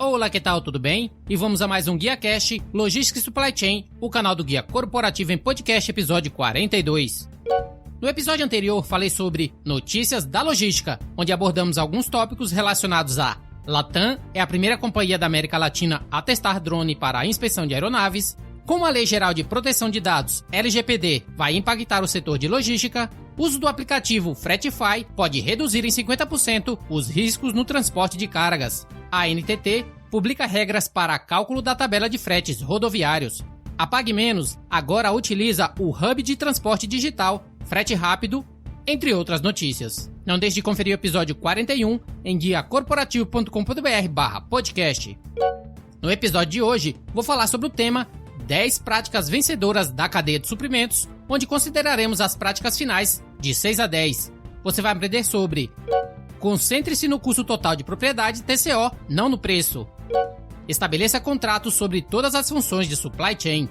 Olá, que tal? Tudo bem? E vamos a mais um GuiaCast Logística e Supply Chain, o canal do Guia Corporativo em Podcast, episódio 42. No episódio anterior, falei sobre notícias da logística, onde abordamos alguns tópicos relacionados a Latam é a primeira companhia da América Latina a testar drone para a inspeção de aeronaves, como a Lei Geral de Proteção de Dados, LGPD, vai impactar o setor de logística, o uso do aplicativo Fretify pode reduzir em 50% os riscos no transporte de cargas. A NTT publica regras para cálculo da tabela de fretes rodoviários. A PagMenos agora utiliza o Hub de Transporte Digital, Frete Rápido, entre outras notícias. Não deixe de conferir o episódio 41 em guiacorporativo.com.br/podcast. No episódio de hoje, vou falar sobre o tema 10 práticas vencedoras da cadeia de suprimentos, onde consideraremos as práticas finais de 6 a 10. Você vai aprender sobre concentre-se no custo total de propriedade, TCO, não no preço. Estabeleça contratos sobre todas as funções de supply chain.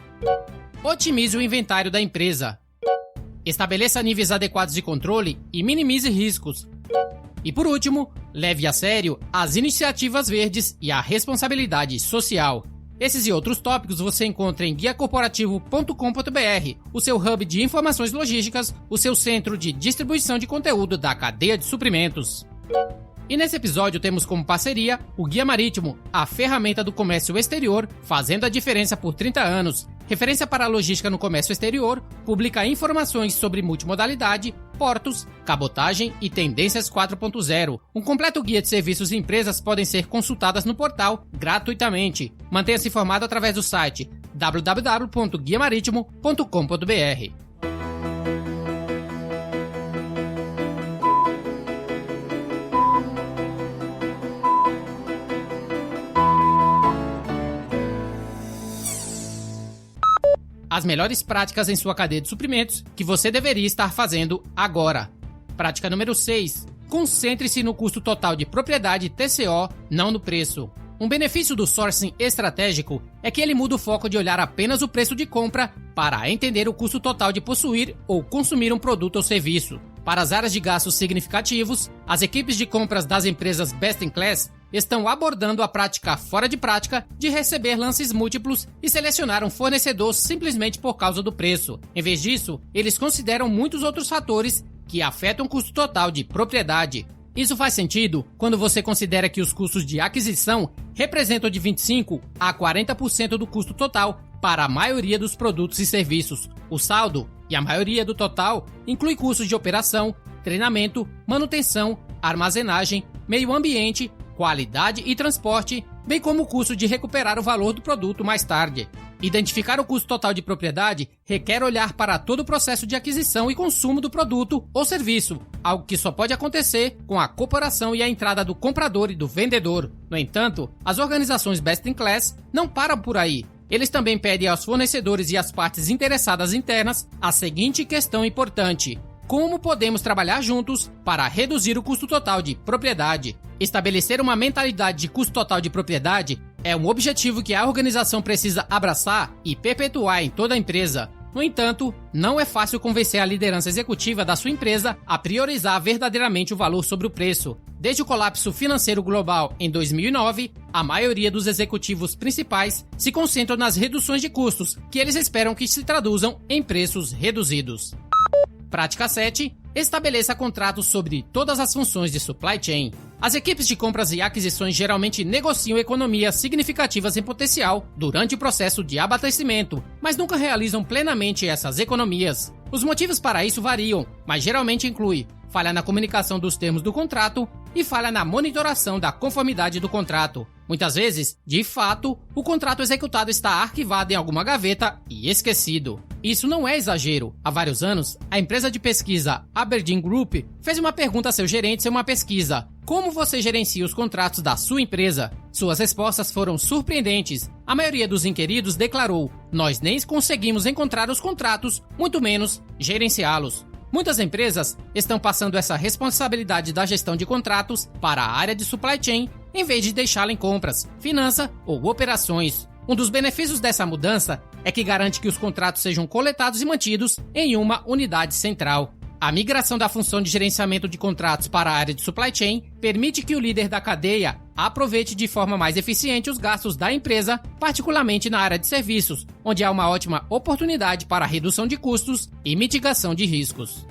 Otimize o inventário da empresa. Estabeleça níveis adequados de controle e minimize riscos. E por último, leve a sério as iniciativas verdes e a responsabilidade social. Esses e outros tópicos você encontra em guiacorporativo.com.br, o seu hub de informações logísticas, o seu centro de distribuição de conteúdo da cadeia de suprimentos. E nesse episódio temos como parceria o Guia Marítimo, a ferramenta do comércio exterior, fazendo a diferença por 30 anos. Referência para a logística no comércio exterior, publica informações sobre multimodalidade, portos, cabotagem e tendências 4.0. Um completo guia de serviços e empresas podem ser consultadas no portal gratuitamente. Mantenha-se informado através do site www.guiamaritimo.com.br. As melhores práticas em sua cadeia de suprimentos que você deveria estar fazendo agora. Prática número 6. Concentre-se no custo total de propriedade, TCO, não no preço. Um benefício do sourcing estratégico é que ele muda o foco de olhar apenas o preço de compra para entender o custo total de possuir ou consumir um produto ou serviço. Para as áreas de gastos significativos, as equipes de compras das empresas Best in Class estão abordando a prática fora de prática de receber lances múltiplos e selecionar um fornecedor simplesmente por causa do preço. Em vez disso, eles consideram muitos outros fatores que afetam o custo total de propriedade. Isso faz sentido quando você considera que os custos de aquisição representam de 25% a 40% do custo total para a maioria dos produtos e serviços. O saldo, e a maioria do total, inclui custos de operação, treinamento, manutenção, armazenagem, meio ambiente, qualidade e transporte, bem como o custo de recuperar o valor do produto mais tarde. Identificar o custo total de propriedade requer olhar para todo o processo de aquisição e consumo do produto ou serviço, algo que só pode acontecer com a corporação e a entrada do comprador e do vendedor. No entanto, as organizações Best in Class não param por aí. Eles também pedem aos fornecedores e às partes interessadas internas a seguinte questão importante: como podemos trabalhar juntos para reduzir o custo total de propriedade? Estabelecer uma mentalidade de custo total de propriedade é um objetivo que a organização precisa abraçar e perpetuar em toda a empresa. No entanto, não é fácil convencer a liderança executiva da sua empresa a priorizar verdadeiramente o valor sobre o preço. Desde o colapso financeiro global em 2009, a maioria dos executivos principais se concentram nas reduções de custos, que eles esperam que se traduzam em preços reduzidos. Prática 7. Estabeleça contratos sobre todas as funções de supply chain. As equipes de compras e aquisições geralmente negociam economias significativas em potencial durante o processo de abastecimento, mas nunca realizam plenamente essas economias. Os motivos para isso variam, mas geralmente inclui falha na comunicação dos termos do contrato e falha na monitoração da conformidade do contrato. Muitas vezes, de fato, o contrato executado está arquivado em alguma gaveta e esquecido. Isso não é exagero. Há vários anos, a empresa de pesquisa Aberdeen Group fez uma pergunta a seus gerentes em uma pesquisa: como você gerencia os contratos da sua empresa? Suas respostas foram surpreendentes. A maioria dos inquiridos declarou: nós nem conseguimos encontrar os contratos, muito menos gerenciá-los. Muitas empresas estão passando essa responsabilidade da gestão de contratos para a área de supply chain, em vez de deixá-la em compras, finança ou operações. Um dos benefícios dessa mudança é que garante que os contratos sejam coletados e mantidos em uma unidade central. A migração da função de gerenciamento de contratos para a área de supply chain permite que o líder da cadeia aproveite de forma mais eficiente os gastos da empresa, particularmente na área de serviços, onde há uma ótima oportunidade para redução de custos e mitigação de riscos.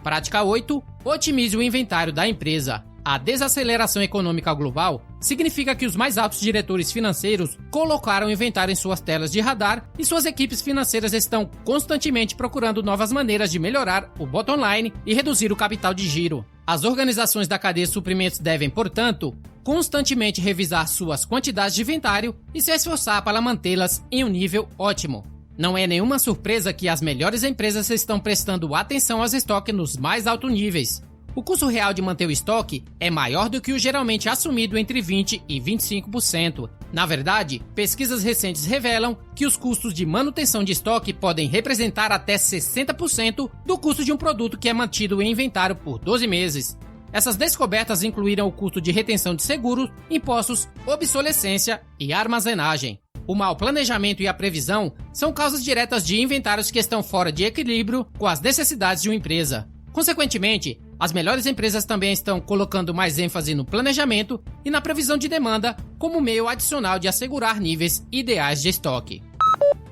Prática 8. Otimize o inventário da empresa. A desaceleração econômica global significa que os mais altos diretores financeiros colocaram o inventário em suas telas de radar e suas equipes financeiras estão constantemente procurando novas maneiras de melhorar o bottom line e reduzir o capital de giro. As organizações da cadeia de suprimentos devem, portanto, constantemente revisar suas quantidades de inventário e se esforçar para mantê-las em um nível ótimo. Não é nenhuma surpresa que as melhores empresas estão prestando atenção aos estoques nos mais altos níveis. O custo real de manter o estoque é maior do que o geralmente assumido entre 20% e 25%. Na verdade, pesquisas recentes revelam que os custos de manutenção de estoque podem representar até 60% do custo de um produto que é mantido em inventário por 12 meses. Essas descobertas incluíram o custo de retenção de seguros, impostos, obsolescência e armazenagem. O mau planejamento e a previsão são causas diretas de inventários que estão fora de equilíbrio com as necessidades de uma empresa. Consequentemente, as melhores empresas também estão colocando mais ênfase no planejamento e na previsão de demanda como meio adicional de assegurar níveis ideais de estoque.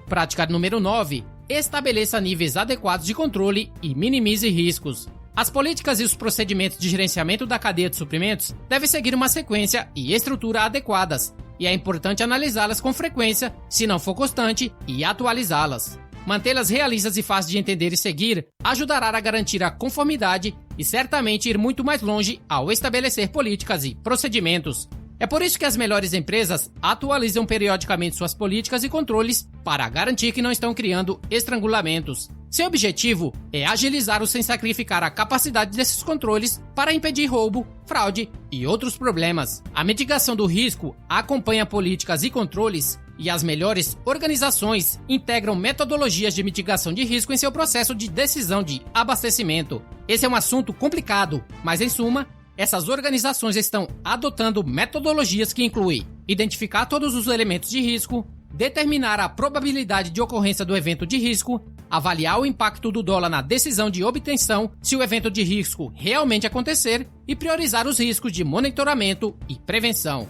Prática número 9. Estabeleça níveis adequados de controle e minimize riscos. As políticas e os procedimentos de gerenciamento da cadeia de suprimentos devem seguir uma sequência e estrutura adequadas, e é importante analisá-las com frequência, se não for constante, e atualizá-las. Mantê-las realistas e fáceis de entender e seguir ajudará a garantir a conformidade e certamente ir muito mais longe ao estabelecer políticas e procedimentos. É por isso que as melhores empresas atualizam periodicamente suas políticas e controles para garantir que não estão criando estrangulamentos. Seu objetivo é agilizar-os sem sacrificar a capacidade desses controles para impedir roubo, fraude e outros problemas. A mitigação do risco acompanha políticas e controles e as melhores organizações integram metodologias de mitigação de risco em seu processo de decisão de abastecimento. Esse é um assunto complicado, mas em suma, essas organizações estão adotando metodologias que incluem identificar todos os elementos de risco, determinar a probabilidade de ocorrência do evento de risco, avaliar o impacto do dólar na decisão de obtenção se o evento de risco realmente acontecer e priorizar os riscos de monitoramento e prevenção.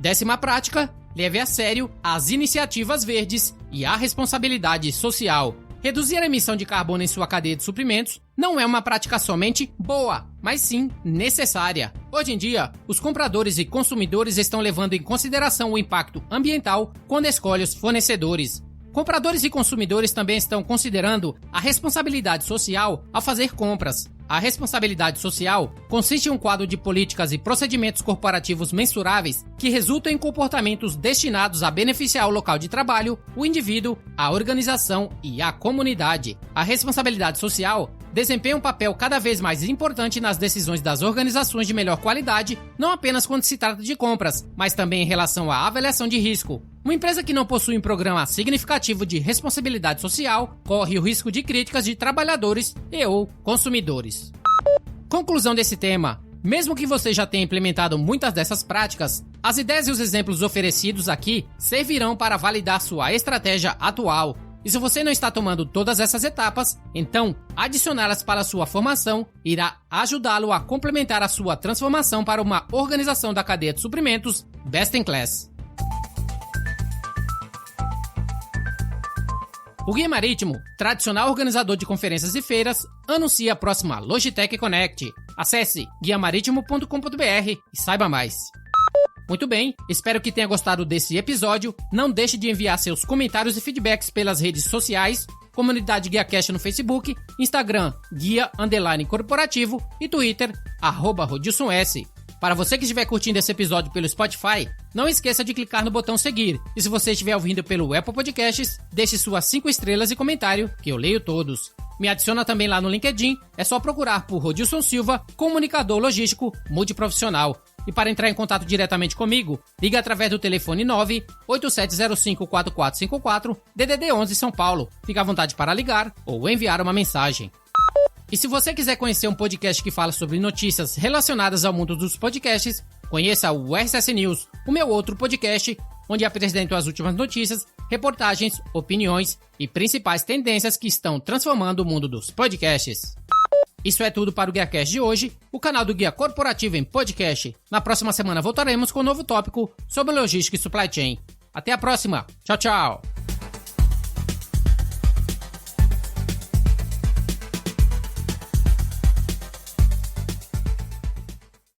10ª prática. Leve a sério as iniciativas verdes e a responsabilidade social. Reduzir a emissão de carbono em sua cadeia de suprimentos não é uma prática somente boa, mas sim necessária. Hoje em dia, os compradores e consumidores estão levando em consideração o impacto ambiental quando escolhem os fornecedores. Compradores e consumidores também estão considerando a responsabilidade social ao fazer compras. A responsabilidade social consiste em um quadro de políticas e procedimentos corporativos mensuráveis que resultam em comportamentos destinados a beneficiar o local de trabalho, o indivíduo, a organização e a comunidade. A responsabilidade social desempenha um papel cada vez mais importante nas decisões das organizações de melhor qualidade, não apenas quando se trata de compras, mas também em relação à avaliação de risco. Uma empresa que não possui um programa significativo de responsabilidade social corre o risco de críticas de trabalhadores e/ou consumidores. Conclusão desse tema. Mesmo que você já tenha implementado muitas dessas práticas, as ideias e os exemplos oferecidos aqui servirão para validar sua estratégia atual. E se você não está tomando todas essas etapas, então adicioná-las para a sua formação irá ajudá-lo a complementar a sua transformação para uma organização da cadeia de suprimentos best in class. O Guia Marítimo, tradicional organizador de conferências e feiras, anuncia a próxima Logitech Connect. Acesse guiamaritimo.com.br e saiba mais. Muito bem, espero que tenha gostado desse episódio. Não deixe de enviar seus comentários e feedbacks pelas redes sociais, Comunidade GuiaCast no Facebook, Instagram Guia_Corporativo e Twitter @RodilsonS. Para você que estiver curtindo esse episódio pelo Spotify, não esqueça de clicar no botão seguir. E se você estiver ouvindo pelo Apple Podcasts, deixe suas 5 estrelas e comentário, que eu leio todos. Me adiciona também lá no LinkedIn, é só procurar por Rodilson Silva, comunicador logístico multiprofissional. E para entrar em contato diretamente comigo, ligue através do telefone 987054454, DDD 11 São Paulo. Fique à vontade para ligar ou enviar uma mensagem. E se você quiser conhecer um podcast que fala sobre notícias relacionadas ao mundo dos podcasts, conheça o RSS News, o meu outro podcast, onde apresento as últimas notícias, reportagens, opiniões e principais tendências que estão transformando o mundo dos podcasts. Isso é tudo para o GuiaCast de hoje, o canal do Guia Corporativo em podcast. Na próxima semana voltaremos com um novo tópico sobre logística e supply chain. Até a próxima. Tchau, tchau.